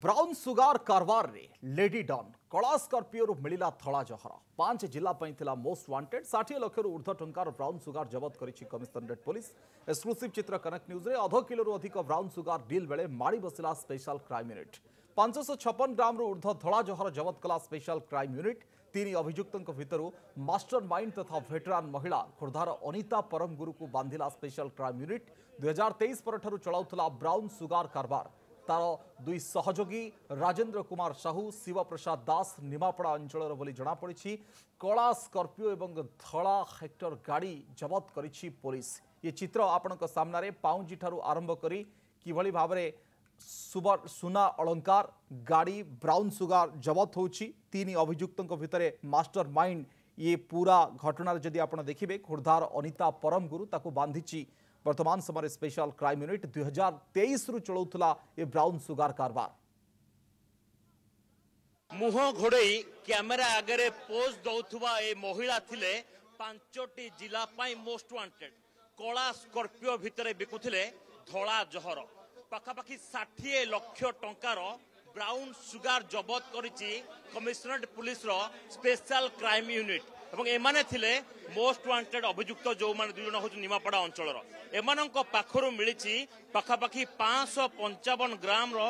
Brown sugar कारबार रे lady don कला स्कॉर्पियो मिला धला जहर 5 जिला मोस्ट वांटेड 60 लाख ऊर्ध्व टंकार ब्राउन सुगार जबत करिछि कमिशनरेट पुलिस। एक्सक्लूसिव चित्र कनेक्ट न्यूज रे अध किलो अधिक ब्राउन सुगार डील बेले माड़ी बसिला स्पेशल क्राइम यूनिट। 556 ग्राम ऊर्ध्व धला जहर जबत कला स्पेशल क्राइम यूनिट। 3 अभियुक्तों भितर मास्टर माइंड तथा भेटरान महिला खोर्धार अनिता परमगुरु को बांधिला स्पेशल क्राइम यूनिट। 2023 पर चलाउथला ब्राउन सुगार कारबार। तार दुई सहयोगी राजेंद्र कुमार साहू शिवप्रसाद दास निमापड़ा अंचल बोली जनापड़ी। कला स्कॉर्पियो एवं धला हेक्टर गाड़ी जबत करिछि पुलिस। ये चित्र आपणक सामने पाउंजी ठारू आरंभ करी किभली भाबरे सुना अलंकार गाड़ी ब्राउन सुगार जबत होछि। 3 अभियुक्तों भितर मास्टर माइंड ये पूरा घटना जदि आप देखिए खोर्धार अनिता परमगुरु ताकू बांधिछि वर्तमान समय स्पेशल क्राइम यूनिट। 2023 रु चलाउथला ए ब्राउन सुगार कारबार। मुह घोड़े कैमेरा आगे पोज दौथुवा ए महिला थिले 5टी जिला पाई मोस्ट वांटेड। कला स्कॉर्पियो भितरे बिकुथिले धला जहर पाखापाखि 60 लाख टंकार ब्राउन सुगार जबत करिछि कमिशनरेट पुलिस रो स्पेशल क्राइम यूनिट। এবং এমানে থিলে মোস্ট ওয়ান্টেড অভিযুক্ত যৌমানে দুই জন হচ্ছে নিমাপড়া অঞ্চলর। এমানଙ୍କ পাখরু মিলিছি পাখাপাখি 555 গ্রাম র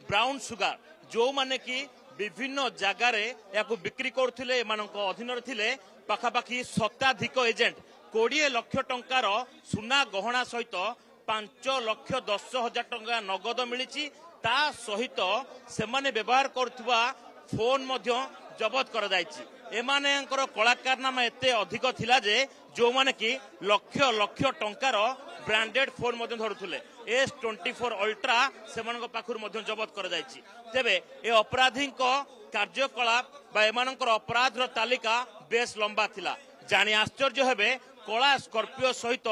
ব্রাউন সুগার যৌমানে কি বিভিন্ন জায়গায় ইয়াকু বিক্রি করুଥିଲେ। এমানଙ୍କ অধীନରେ থিলে পাখাপাখি শতাধিক এজেন্ট 20 লক্ষ টঙ্কার সুনা গহনা সহিত 5,10,000 টঙ্কা নগদ মিলিছি। তা সহিত সেমানে ব্যবহার করুଥିବା ফোন মধ্য জবত করা যাইছি। এমানেଙ୍କର কলাকারনামা এতে অধিক थिला जे जो माने कि लक्ष लक्ष टंकार ब्रांडेड फोन मध्य धरुଥିଲେ। S24 अल्ट्रा सेमानଙ୍କ पाखुर मध्य जबत कर जाइछि। तेबे ए अपराधीଙ୍କ कार्यकलाप बा एमानଙ୍କର अपराधर तालिका बेस लंबा थिला। जानी आश्चर्य हेबे कला स्कॉर्पियो सहित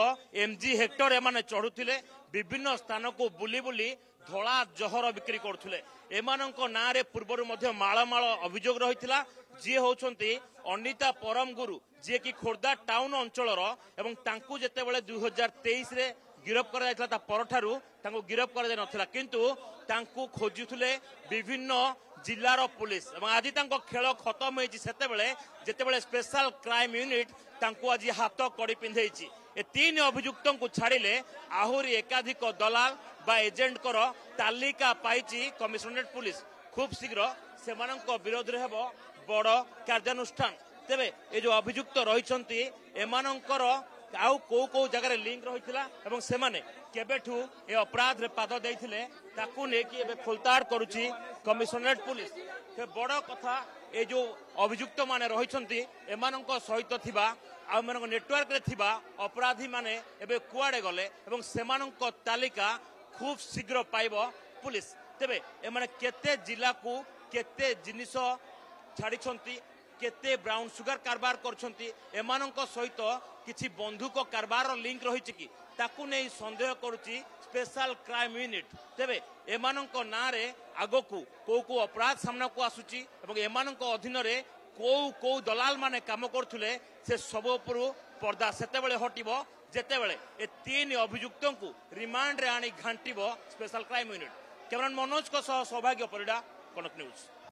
MG हेक्टर एमाने चढ़ुଥିଲେ। विभिन्न स्थान को बुली बुली धला जहर बिक्री करथुले। एमानଙ୍କ नारे पूर्वरु मध्य माळमाळ अभियोग रहितला। जी होचंती अनिता परमगुरु जी कि खोर्धा टाउन अंचलर एवं तांकु जेतेबेले 2023 रे गिरफ करा जायतला ता परठारु तांकु गिरफ करा जाय नथला किंतु तांकु खोजुथुले विभिन्न जिल्लार पुलिस। एवं आज तांको खेल खत्म होईची सेतेबेले जेतेबेले स्पेशल क्राइम यूनिट तांकु आज हाथ कड़ी पिंधेईची। ए 3 अभियुक्तों को छाड़िले आहुरी एकाधिक दलाल बा एजेंट कर तालिका पाइची कमिशनरेट पुलिस। खूब शीघ्र सेमानଙ୍କ विरोध रे हेबो बड़ कार्यानुष्ठान। तेबे ए जो अभियुक्त रहिसंती एमानଙ୍କର आउ को जगह लिंक रहितला एवं सेमाने केबेठू ए अपराध रे पाद देइथिले ताकू ने कि एबे खोलताड़ करूची कमिशनरेट पुलिस। ते बड़ कथा ए जो अभियुक्त माने रहिसंती एमानଙ୍କ सहित थिबा आ एमानଙ୍କ नेटवर्क रे थिबा अपराधी माने एबे कुआडे गले एवं सेमानଙ୍କ तालिका खूब शीघ्र पाइबो पुलिस। तेबे एमाने केते जिला को केते जिनिस छाड़ी केते ब्राउन सुगार कारबार करछंती एमानଙ୍କ सहित किछि बंधुक कारबार लिंक रहिछि कि ताकू नै संदेह करूछि स्पेशल क्राइम यूनिट। तेबे एमानଙ୍କ नारे आगकू को अपराध सामना को आसुछि एवं एमानଙ୍କ अधीन रे को दलाल माने काम करथुले से सब उपरु पर्दा सेतेबेले हटिबो जेतेबेले ए 3 अभियुक्तों को रिमांड रे आनी घांटिबो special crime unit. Cameraman Manoj को सह सौभाग्य परिडा कनक न्यूज।